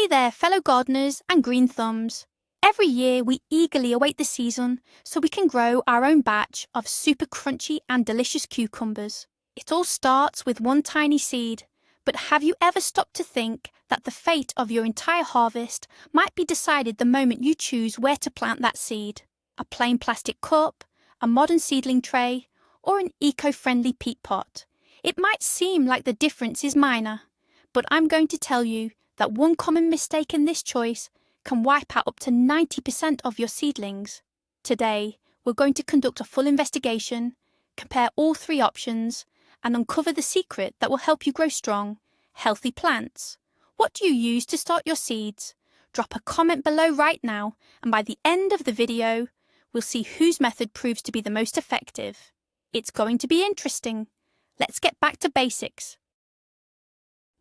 Hey there, fellow gardeners and green thumbs. Every year we eagerly await the season so we can grow our own batch of super crunchy and delicious cucumbers. It all starts with one tiny seed, but have you ever stopped to think that the fate of your entire harvest might be decided the moment you choose where to plant that seed? A plain plastic cup, a modern seedling tray, or an eco-friendly peat pot? It might seem like the difference is minor, but I'm going to tell you that one common mistake in this choice can wipe out up to 90% of your seedlings. Today, we're going to conduct a full investigation, compare all three options, and uncover the secret that will help you grow strong, healthy plants. What do you use to start your seeds? Drop a comment below right now, and by the end of the video, we'll see whose method proves to be the most effective. It's going to be interesting. Let's get back to basics.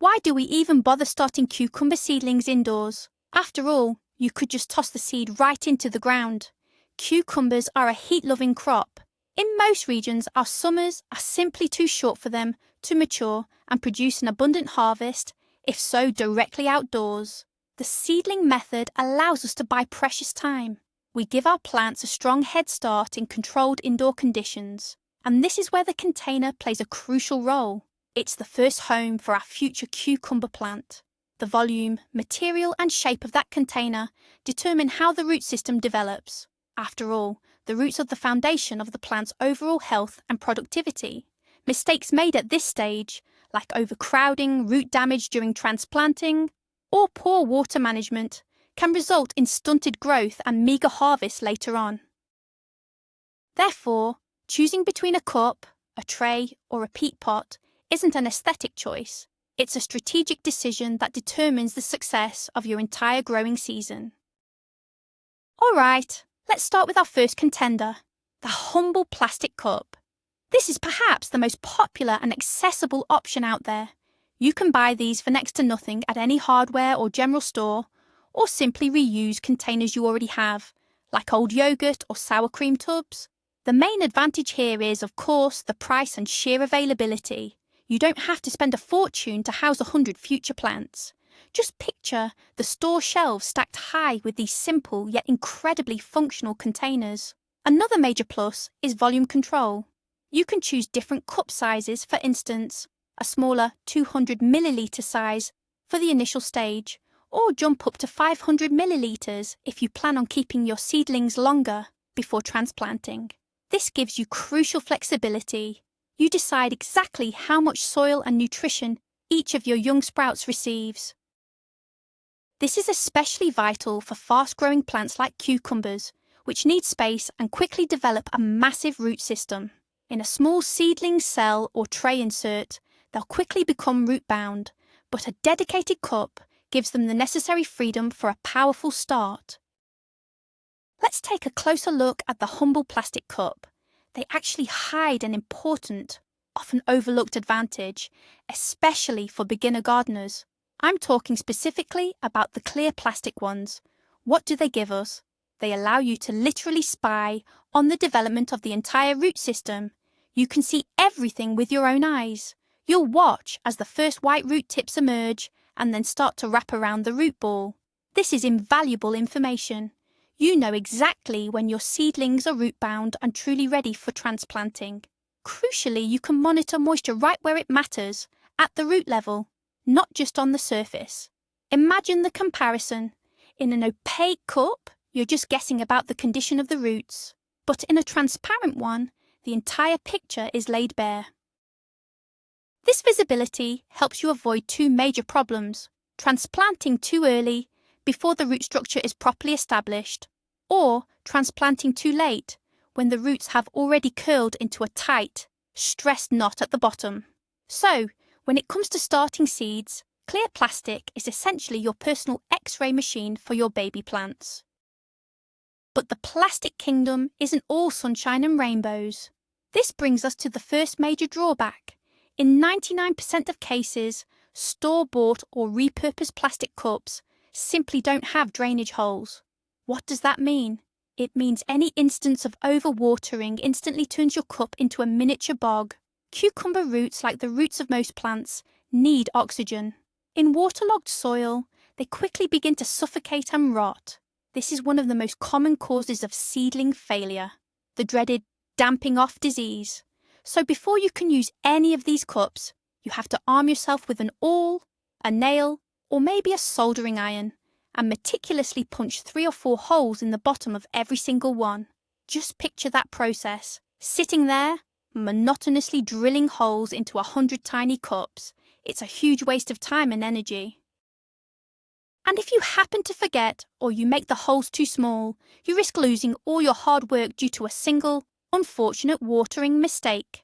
Why do we even bother starting cucumber seedlings indoors? After all, you could just toss the seed right into the ground. Cucumbers are a heat-loving crop. In most regions, our summers are simply too short for them to mature and produce an abundant harvest, if so directly outdoors. The seedling method allows us to buy precious time. We give our plants a strong head start in controlled indoor conditions, and this is where the container plays a crucial role. It's the first home for our future cucumber plant. The volume, material and shape of that container determine how the root system develops. After all, the roots are the foundation of the plant's overall health and productivity. Mistakes made at this stage, like overcrowding, root damage during transplanting, or poor water management, can result in stunted growth and meagre harvests later on. Therefore, choosing between a cup, a tray, or a peat pot isn't an aesthetic choice. It's a strategic decision that determines the success of your entire growing season. All right, let's start with our first contender, the humble plastic cup. This is perhaps the most popular and accessible option out there. You can buy these for next to nothing at any hardware or general store, or simply reuse containers you already have, like old yogurt or sour cream tubs. The main advantage here is, of course, the price and sheer availability. You don't have to spend a fortune to house 100 future plants. Just picture the store shelves stacked high with these simple yet incredibly functional containers. Another major plus is volume control. You can choose different cup sizes, for instance, a smaller 200 milliliter size for the initial stage, or jump up to 500 milliliters if you plan on keeping your seedlings longer before transplanting. This gives you crucial flexibility. You decide exactly how much soil and nutrition each of your young sprouts receives. This is especially vital for fast-growing plants like cucumbers, which need space and quickly develop a massive root system. In a small seedling cell or tray insert, they'll quickly become root-bound, but a dedicated cup gives them the necessary freedom for a powerful start. Let's take a closer look at the humble plastic cup. They actually hide an important, often overlooked advantage, especially for beginner gardeners. I'm talking specifically about the clear plastic ones. What do they give us? They allow you to literally spy on the development of the entire root system. You can see everything with your own eyes. You'll watch as the first white root tips emerge and then start to wrap around the root ball. This is invaluable information. You know exactly when your seedlings are root-bound and truly ready for transplanting. Crucially, you can monitor moisture right where it matters, at the root level, not just on the surface. Imagine the comparison. In an opaque cup, you're just guessing about the condition of the roots. But in a transparent one, the entire picture is laid bare. This visibility helps you avoid two major problems: transplanting too early, before the root structure is properly established, or transplanting too late, when the roots have already curled into a tight, stressed knot at the bottom. So, when it comes to starting seeds, clear plastic is essentially your personal X-ray machine for your baby plants. But the plastic kingdom isn't all sunshine and rainbows. This brings us to the first major drawback. In 99% of cases, store-bought or repurposed plastic cups simply don't have drainage holes. What does that mean? It means any instance of overwatering instantly turns your cup into a miniature bog. Cucumber roots, like the roots of most plants, need oxygen. In waterlogged soil, they quickly begin to suffocate and rot. This is one of the most common causes of seedling failure, the dreaded damping off disease. So before you can use any of these cups, you have to arm yourself with an awl, a nail, or maybe a soldering iron, and meticulously punch 3 or 4 holes in the bottom of every single one. Just picture that process, sitting there, monotonously drilling holes into 100 tiny cups. It's a huge waste of time and energy. And if you happen to forget or you make the holes too small, you risk losing all your hard work due to a single, unfortunate watering mistake.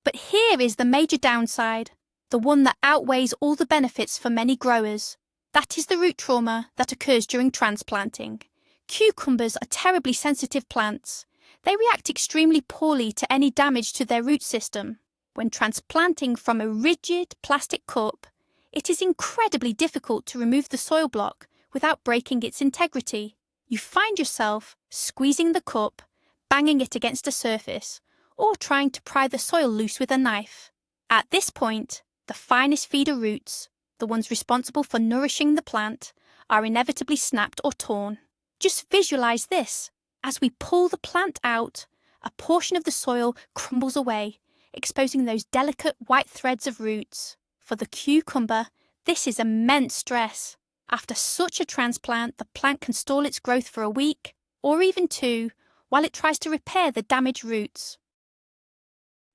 But here is the major downside, the one that outweighs all the benefits for many growers. That is the root trauma that occurs during transplanting. Cucumbers are terribly sensitive plants. They react extremely poorly to any damage to their root system. When transplanting from a rigid plastic cup, it is incredibly difficult to remove the soil block without breaking its integrity. You find yourself squeezing the cup, banging it against a surface, or trying to pry the soil loose with a knife. At this point, the finest feeder roots, the ones responsible for nourishing the plant, are inevitably snapped or torn. Just visualize this. As we pull the plant out, a portion of the soil crumbles away, exposing those delicate white threads of roots. For the cucumber, this is immense stress. After such a transplant, the plant can stall its growth for a week, or even 2, while it tries to repair the damaged roots.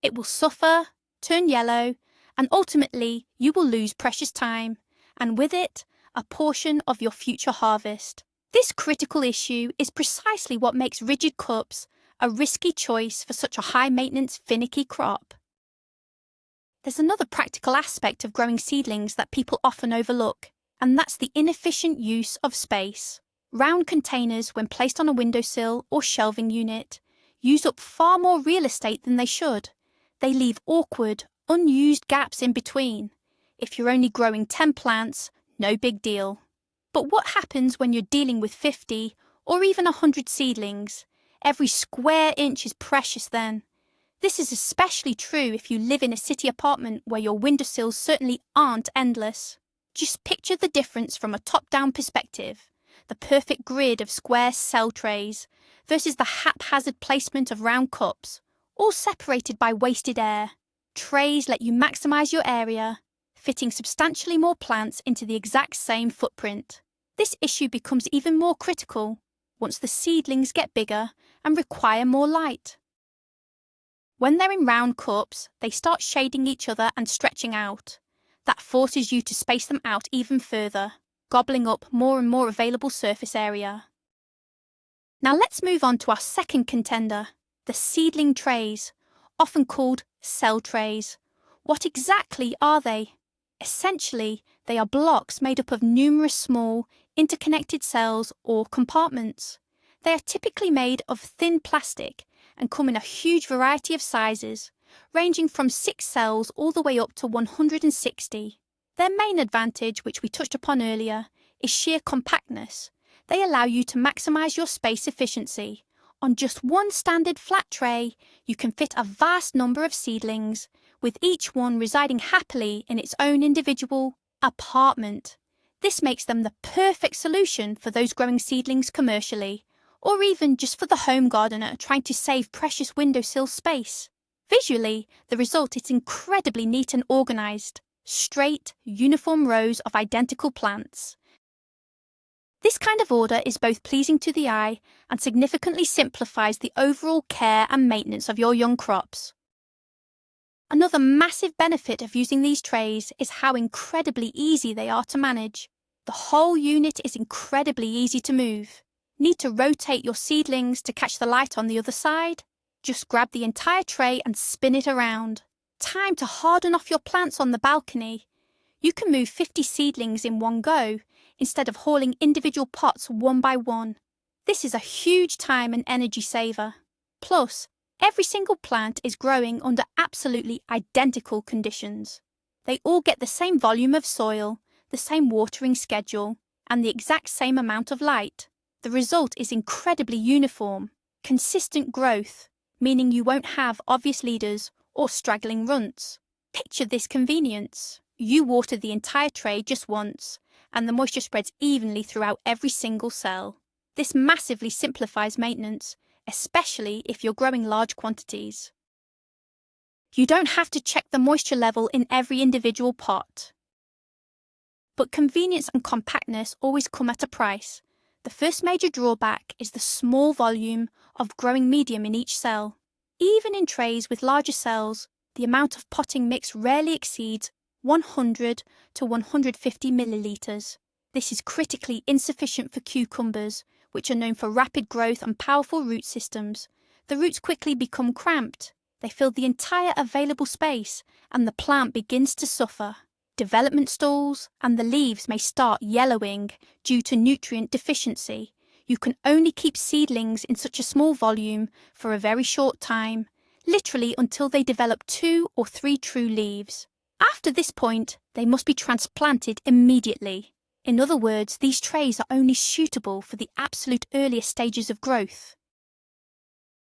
It will suffer, turn yellow, and ultimately you will lose precious time, and with it, a portion of your future harvest. This critical issue is precisely what makes rigid cups a risky choice for such a high-maintenance, finicky crop. There's another practical aspect of growing seedlings that people often overlook, and that's the inefficient use of space. Round containers, when placed on a windowsill or shelving unit, use up far more real estate than they should. They leave awkward, unused gaps in between. If you're only growing 10 plants, no big deal. But what happens when you're dealing with 50 or even 100 seedlings? Every square inch is precious then. This is especially true if you live in a city apartment where your windowsills certainly aren't endless. Just picture the difference from a top-down perspective. The perfect grid of square cell trays versus the haphazard placement of round cups, all separated by wasted air. Trays let you maximize your area, fitting substantially more plants into the exact same footprint. This issue becomes even more critical once the seedlings get bigger and require more light. When they're in round cups, they start shading each other and stretching out. That forces you to space them out even further, gobbling up more and more available surface area. Now let's move on to our second contender, the seedling trays, often called cell trays. What exactly are they? Essentially, they are blocks made up of numerous small, interconnected cells or compartments. They are typically made of thin plastic and come in a huge variety of sizes, ranging from 6 cells all the way up to 160. Their main advantage, which we touched upon earlier, is sheer compactness. They allow you to maximize your space efficiency. On just one standard flat tray, you can fit a vast number of seedlings, with each one residing happily in its own individual apartment. This makes them the perfect solution for those growing seedlings commercially, or even just for the home gardener trying to save precious windowsill space. Visually, the result is incredibly neat and organized, straight, uniform rows of identical plants. This kind of order is both pleasing to the eye and significantly simplifies the overall care and maintenance of your young crops. Another massive benefit of using these trays is how incredibly easy they are to manage. The whole unit is incredibly easy to move. Need to rotate your seedlings to catch the light on the other side? Just grab the entire tray and spin it around. Time to harden off your plants on the balcony. You can move 50 seedlings in one go, instead of hauling individual pots one by one. This is a huge time and energy saver. Plus, every single plant is growing under absolutely identical conditions. They all get the same volume of soil, the same watering schedule, and the exact same amount of light. The result is incredibly uniform, consistent growth, meaning you won't have obvious leaders or straggling runts. Picture this convenience. You water the entire tray just once, and the moisture spreads evenly throughout every single cell. This massively simplifies maintenance, especially if you're growing large quantities. You don't have to check the moisture level in every individual pot. But convenience and compactness always come at a price. The first major drawback is the small volume of growing medium in each cell. Even in trays with larger cells, the amount of potting mix rarely exceeds 100 to 150 millilitres. This is critically insufficient for cucumbers, which are known for rapid growth and powerful root systems. The roots quickly become cramped. They fill the entire available space, and the plant begins to suffer. Development stalls, and the leaves may start yellowing due to nutrient deficiency. You can only keep seedlings in such a small volume for a very short time, literally until they develop 2 or 3 true leaves. After this point, they must be transplanted immediately. In other words, these trays are only suitable for the absolute earliest stages of growth.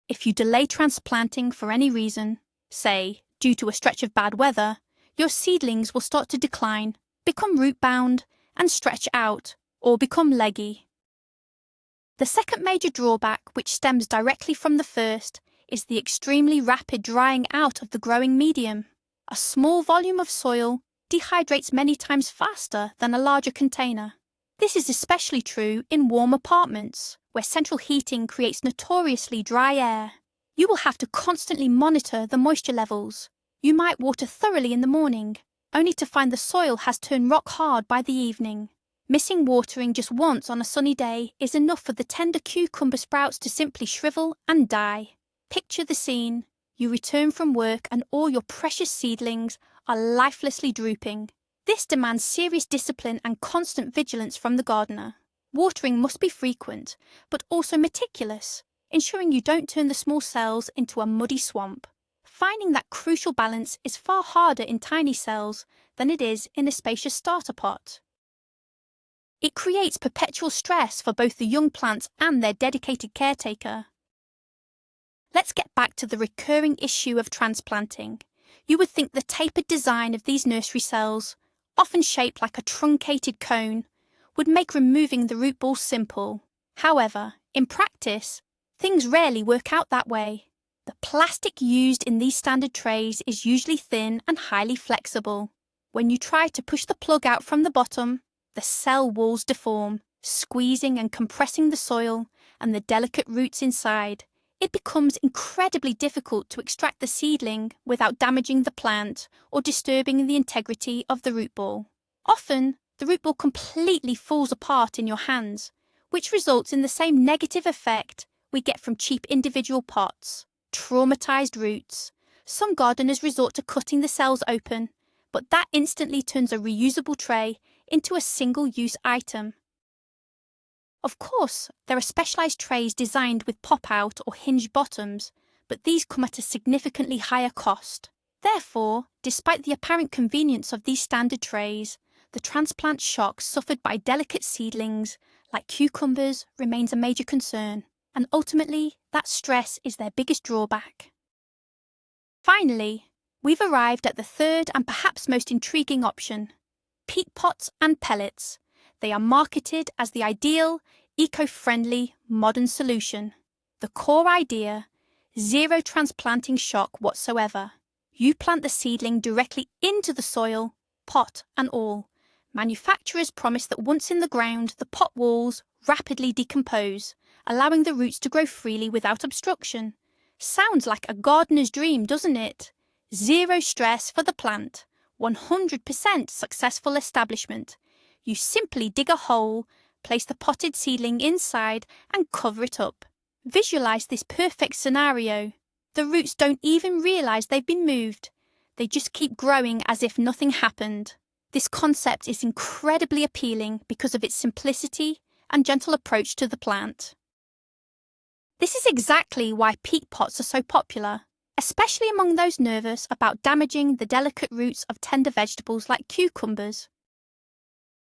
If you delay transplanting for any reason, say due to a stretch of bad weather, your seedlings will start to decline, become root-bound, and stretch out, or become leggy. The second major drawback, which stems directly from the first, is the extremely rapid drying out of the growing medium. A small volume of soil dehydrates many times faster than a larger container. This is especially true in warm apartments, where central heating creates notoriously dry air. You will have to constantly monitor the moisture levels. You might water thoroughly in the morning, only to find the soil has turned rock hard by the evening. Missing watering just once on a sunny day is enough for the tender cucumber sprouts to simply shrivel and die. Picture the scene. You return from work and all your precious seedlings are lifelessly drooping. This demands serious discipline and constant vigilance from the gardener. Watering must be frequent, but also meticulous, ensuring you don't turn the small cells into a muddy swamp. Finding that crucial balance is far harder in tiny cells than it is in a spacious starter pot. It creates perpetual stress for both the young plants and their dedicated caretaker. Let's get back to the recurring issue of transplanting. You would think the tapered design of these nursery cells, often shaped like a truncated cone, would make removing the root ball simple. However, in practice, things rarely work out that way. The plastic used in these standard trays is usually thin and highly flexible. When you try to push the plug out from the bottom, the cell walls deform, squeezing and compressing the soil and the delicate roots inside. It becomes incredibly difficult to extract the seedling without damaging the plant or disturbing the integrity of the root ball. Often, the root ball completely falls apart in your hands, which results in the same negative effect we get from cheap individual pots. Traumatized roots. Some gardeners resort to cutting the cells open, but that instantly turns a reusable tray into a single-use item. Of course, there are specialized trays designed with pop-out or hinge bottoms, but these come at a significantly higher cost. Therefore, despite the apparent convenience of these standard trays, the transplant shock suffered by delicate seedlings like cucumbers remains a major concern. And ultimately, that stress is their biggest drawback. Finally, we've arrived at the third and perhaps most intriguing option: peat pots and pellets. They are marketed as the ideal, eco-friendly, modern solution. The core idea: zero transplanting shock whatsoever. You plant the seedling directly into the soil, pot and all. Manufacturers promise that once in the ground, the pot walls rapidly decompose, allowing the roots to grow freely without obstruction. Sounds like a gardener's dream, doesn't it? Zero stress for the plant, 100% successful establishment. You simply dig a hole, place the potted seedling inside and cover it up. Visualize this perfect scenario. The roots don't even realize they've been moved. They just keep growing as if nothing happened. This concept is incredibly appealing because of its simplicity and gentle approach to the plant. This is exactly why peat pots are so popular, especially among those nervous about damaging the delicate roots of tender vegetables like cucumbers.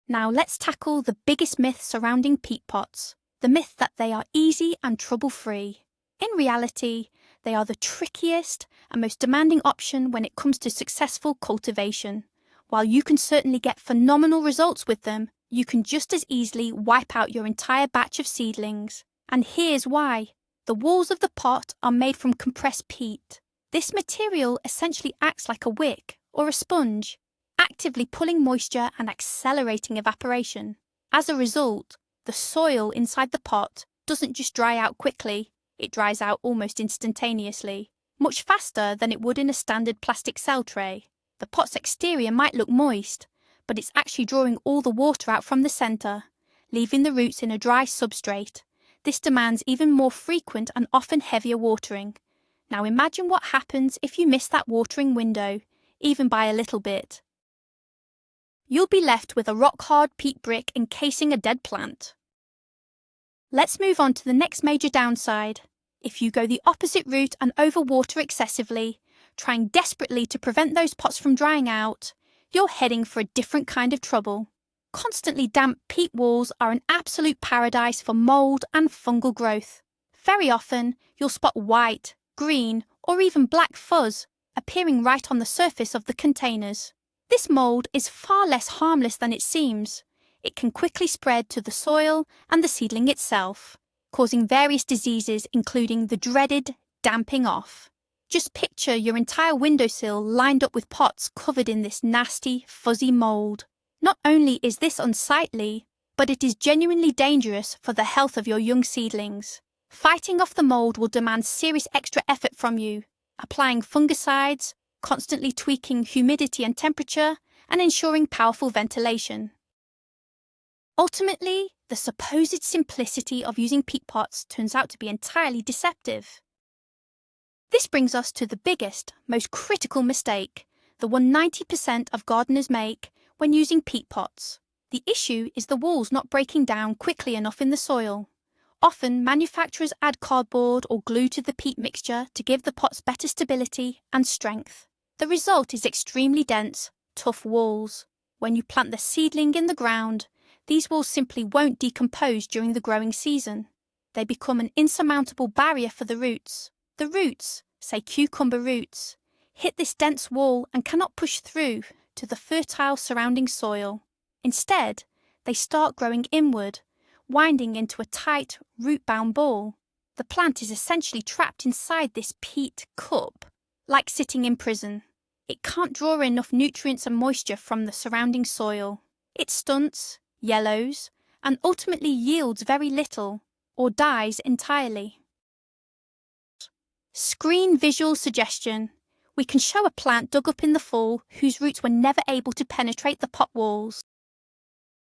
Now let's tackle the biggest myth surrounding peat pots, the myth that they are easy and trouble-free. In reality, they are the trickiest and most demanding option when it comes to successful cultivation. While you can certainly get phenomenal results with them, you can just as easily wipe out your entire batch of seedlings. And here's why. The walls of the pot are made from compressed peat. This material essentially acts like a wick or a sponge, actively pulling moisture and accelerating evaporation. As a result, the soil inside the pot doesn't just dry out quickly, it dries out almost instantaneously, much faster than it would in a standard plastic cell tray. The pot's exterior might look moist, but it's actually drawing all the water out from the centre, leaving the roots in a dry substrate. This demands even more frequent and often heavier watering. Now imagine what happens if you miss that watering window, even by a little bit. You'll be left with a rock-hard peat brick encasing a dead plant. Let's move on to the next major downside. If you go the opposite route and overwater excessively, trying desperately to prevent those pots from drying out, you're heading for a different kind of trouble. Constantly damp peat walls are an absolute paradise for mould and fungal growth. Very often, you'll spot white, green, or even black fuzz appearing right on the surface of the containers. This mould is far less harmless than it seems. It can quickly spread to the soil and the seedling itself, causing various diseases including the dreaded damping off. Just picture your entire windowsill lined up with pots covered in this nasty, fuzzy mould. Not only is this unsightly, but it is genuinely dangerous for the health of your young seedlings. Fighting off the mould will demand serious extra effort from you, applying fungicides, constantly tweaking humidity and temperature, and ensuring powerful ventilation. Ultimately, the supposed simplicity of using peat pots turns out to be entirely deceptive. This brings us to the biggest, most critical mistake, the one 90% of gardeners make when using peat pots. The issue is the walls not breaking down quickly enough in the soil. Often, manufacturers add cardboard or glue to the peat mixture to give the pots better stability and strength. The result is extremely dense, tough walls. When you plant the seedling in the ground, these walls simply won't decompose during the growing season. They become an insurmountable barrier for the roots. The roots, say cucumber roots, hit this dense wall and cannot push through to the fertile surrounding soil. Instead, they start growing inward, winding into a tight, root-bound ball. The plant is essentially trapped inside this peat cup, like sitting in prison. It can't draw enough nutrients and moisture from the surrounding soil. It stunts, yellows, and ultimately yields very little, or dies entirely. Screen visual suggestion. We can show a plant dug up in the fall whose roots were never able to penetrate the pot walls.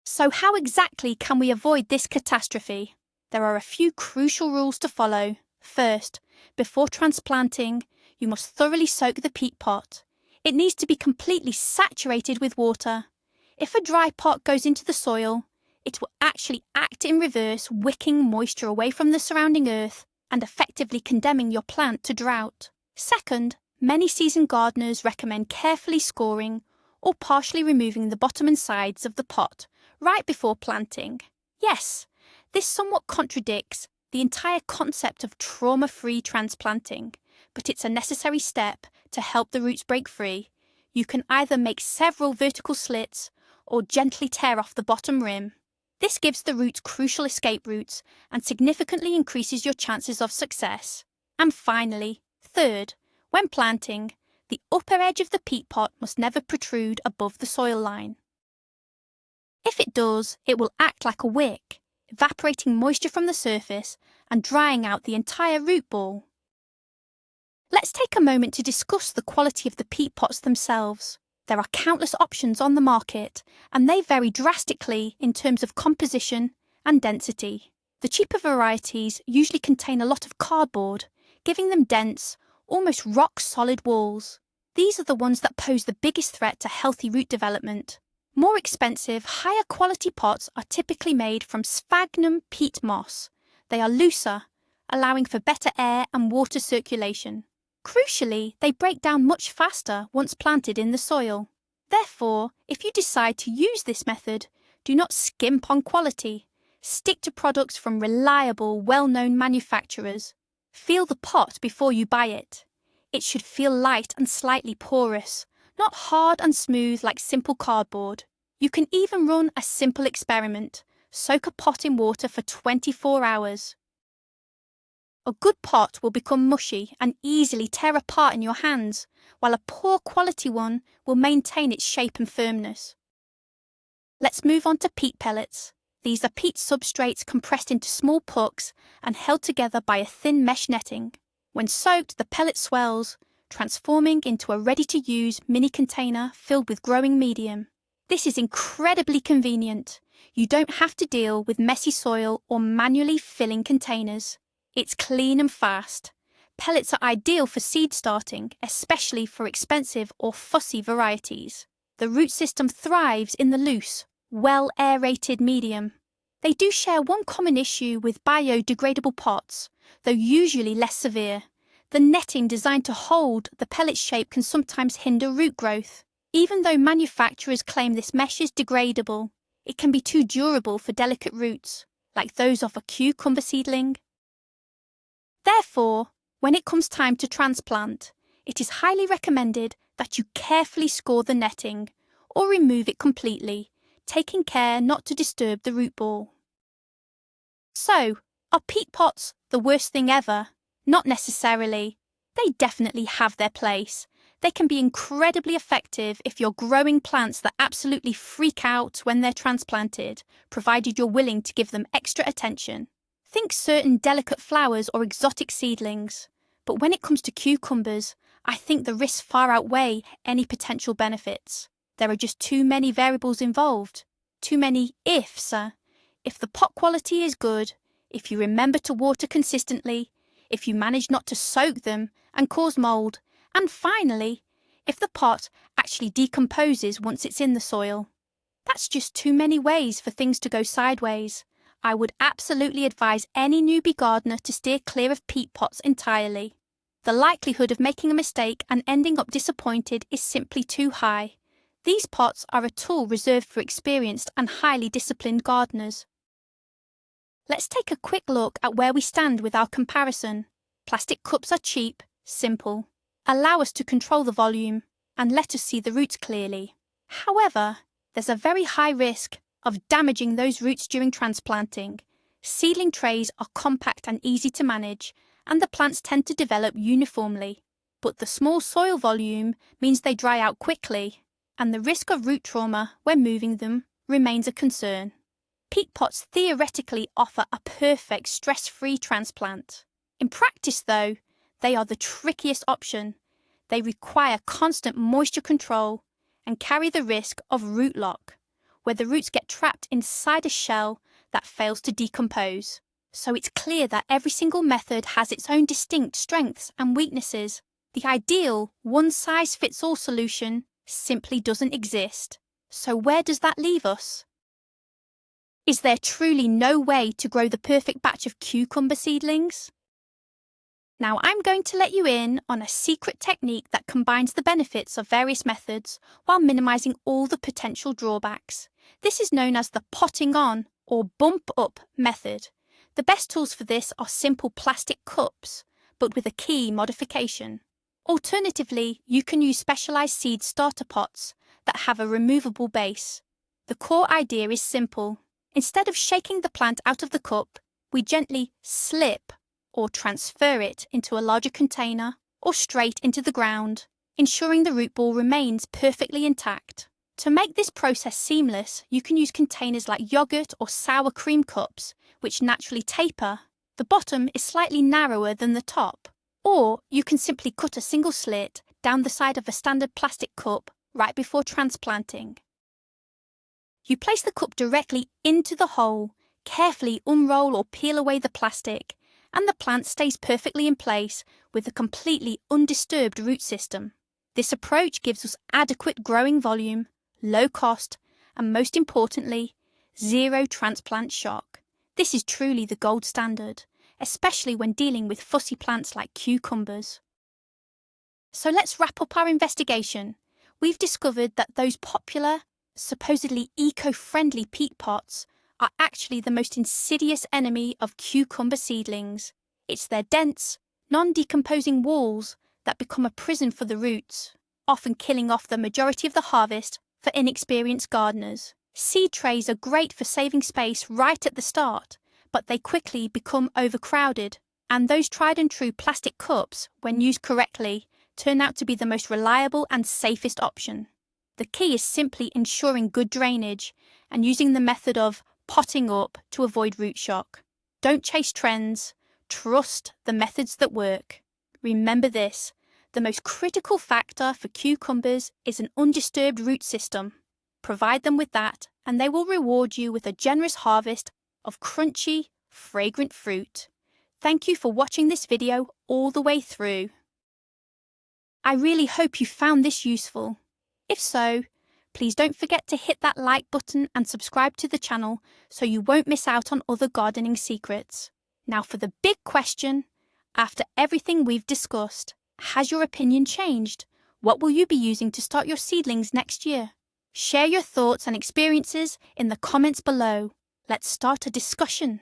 So how exactly can we avoid this catastrophe? There are a few crucial rules to follow. First, before transplanting, you must thoroughly soak the peat pot. It needs to be completely saturated with water. If a dry pot goes into the soil, it will actually act in reverse, wicking moisture away from the surrounding earth and effectively condemning your plant to drought. Second, many seasoned gardeners recommend carefully scoring or partially removing the bottom and sides of the pot right before planting. Yes, this somewhat contradicts the entire concept of trauma-free transplanting, but it's a necessary step to help the roots break free. You can either make several vertical slits or gently tear off the bottom rim. This gives the roots crucial escape routes and significantly increases your chances of success. And finally, third, when planting, the upper edge of the peat pot must never protrude above the soil line. If it does, it will act like a wick, evaporating moisture from the surface and drying out the entire root ball. Let's take a moment to discuss the quality of the peat pots themselves. There are countless options on the market, and they vary drastically in terms of composition and density. The cheaper varieties usually contain a lot of cardboard, giving them dense, almost rock-solid walls. These are the ones that pose the biggest threat to healthy root development. More expensive, higher quality pots are typically made from sphagnum peat moss. They are looser, allowing for better air and water circulation. Crucially, they break down much faster once planted in the soil. Therefore, if you decide to use this method, do not skimp on quality. Stick to products from reliable, well-known manufacturers. Feel the pot before you buy it. It should feel light and slightly porous, not hard and smooth like simple cardboard. You can even run a simple experiment. Soak a pot in water for 24 hours. A good pot will become mushy and easily tear apart in your hands, while a poor quality one will maintain its shape and firmness. Let's move on to peat pellets. These are peat substrates compressed into small pucks and held together by a thin mesh netting. When soaked, the pellet swells, transforming into a ready-to-use mini container filled with growing medium. This is incredibly convenient. You don't have to deal with messy soil or manually filling containers. It's clean and fast. Pellets are ideal for seed starting, especially for expensive or fussy varieties. The root system thrives in the loose, well-aerated medium. They do share one common issue with biodegradable pots, though usually less severe. The netting designed to hold the pellet shape can sometimes hinder root growth. Even though manufacturers claim this mesh is degradable, it can be too durable for delicate roots, like those of a cucumber seedling. Therefore, when it comes time to transplant, it is highly recommended that you carefully score the netting or remove it completely, taking care not to disturb the root ball. So, are peat pots the worst thing ever? Not necessarily. They definitely have their place. They can be incredibly effective if you're growing plants that absolutely freak out when they're transplanted, provided you're willing to give them extra attention. Think certain delicate flowers or exotic seedlings. But when it comes to cucumbers, I think the risks far outweigh any potential benefits. There are just too many variables involved. Too many ifs. If the pot quality is good, if you remember to water consistently, if you manage not to soak them and cause mold, and finally, if the pot actually decomposes once it's in the soil. That's just too many ways for things to go sideways. I would absolutely advise any newbie gardener to steer clear of peat pots entirely. The likelihood of making a mistake and ending up disappointed is simply too high. These pots are a tool reserved for experienced and highly disciplined gardeners. Let's take a quick look at where we stand with our comparison. Plastic cups are cheap, simple, allow us to control the volume, and let us see the roots clearly. However, there's a very high risk of damaging those roots during transplanting. Seedling trays are compact and easy to manage, and the plants tend to develop uniformly. But the small soil volume means they dry out quickly, and the risk of root trauma when moving them remains a concern. Peat pots theoretically offer a perfect stress-free transplant. In practice, though, they are the trickiest option. They require constant moisture control and carry the risk of root lock, where the roots get trapped inside a shell that fails to decompose. So it's clear that every single method has its own distinct strengths and weaknesses. The ideal one-size-fits-all solution simply doesn't exist. So where does that leave us? Is there truly no way to grow the perfect batch of cucumber seedlings? Now I'm going to let you in on a secret technique that combines the benefits of various methods while minimizing all the potential drawbacks. This is known as the potting on or bump up method. The best tools for this are simple plastic cups, but with a key modification. Alternatively, you can use specialized seed starter pots that have a removable base. The core idea is simple. Instead of shaking the plant out of the cup, we gently slip or transfer it into a larger container or straight into the ground, ensuring the root ball remains perfectly intact. To make this process seamless, you can use containers like yogurt or sour cream cups, which naturally taper. The bottom is slightly narrower than the top. Or you can simply cut a single slit down the side of a standard plastic cup right before transplanting. You place the cup directly into the hole, carefully unroll or peel away the plastic, and the plant stays perfectly in place with a completely undisturbed root system. This approach gives us adequate growing volume, low cost, and most importantly, zero transplant shock. This is truly the gold standard, especially when dealing with fussy plants like cucumbers. So let's wrap up our investigation. We've discovered that those popular, supposedly eco-friendly peat pots are actually the most insidious enemy of cucumber seedlings. It's their dense, non-decomposing walls that become a prison for the roots, often killing off the majority of the harvest for inexperienced gardeners. Seed trays are great for saving space right at the start, but they quickly become overcrowded. And those tried and true plastic cups, when used correctly, turn out to be the most reliable and safest option. The key is simply ensuring good drainage and using the method of potting up to avoid root shock. Don't chase trends, trust the methods that work. Remember this, the most critical factor for cucumbers is an undisturbed root system. Provide them with that, and they will reward you with a generous harvest of crunchy, fragrant fruit. Thank you for watching this video all the way through. I really hope you found this useful. If so, please don't forget to hit that like button and subscribe to the channel so you won't miss out on other gardening secrets. Now for the big question, after everything we've discussed, has your opinion changed? What will you be using to start your seedlings next year? Share your thoughts and experiences in the comments below. Let's start a discussion.